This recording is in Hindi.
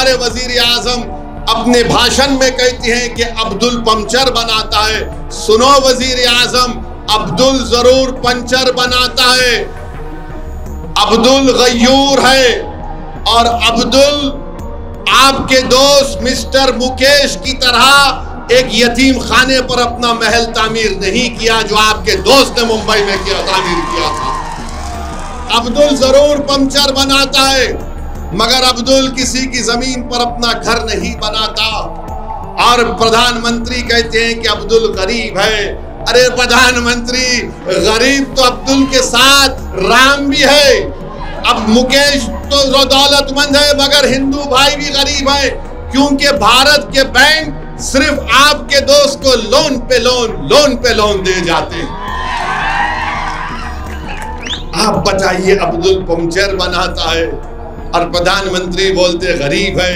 हमारे वजीर आजम अपने भाषण में कहते हैं कि अब्दुल पंचर बनाता है। सुनो वजीर आजम, अब्दुल जरूर पंचर बनाता है, अब्दुल गयूर है। और अब्दुल आपके दोस्त मिस्टर मुकेश की तरह एक यतीम खाने पर अपना महल तामीर नहीं किया जो आपके दोस्त ने मुंबई में तामीर किया था। अब्दुल जरूर पंचर बनाता है, मगर अब्दुल किसी की जमीन पर अपना घर नहीं बनाता। और प्रधानमंत्री कहते हैं कि अब्दुल गरीब है। अरे प्रधानमंत्री, गरीब तो अब्दुल के साथ राम भी है। अब मुकेश तो दौलतमंद है, मगर हिंदू भाई भी गरीब है, क्योंकि भारत के बैंक सिर्फ आपके दोस्त को लोन पे लोन दे जाते हैं। आप बताइए, अब्दुल पंचर बनाता है और प्रधानमंत्री बोलते गरीब है।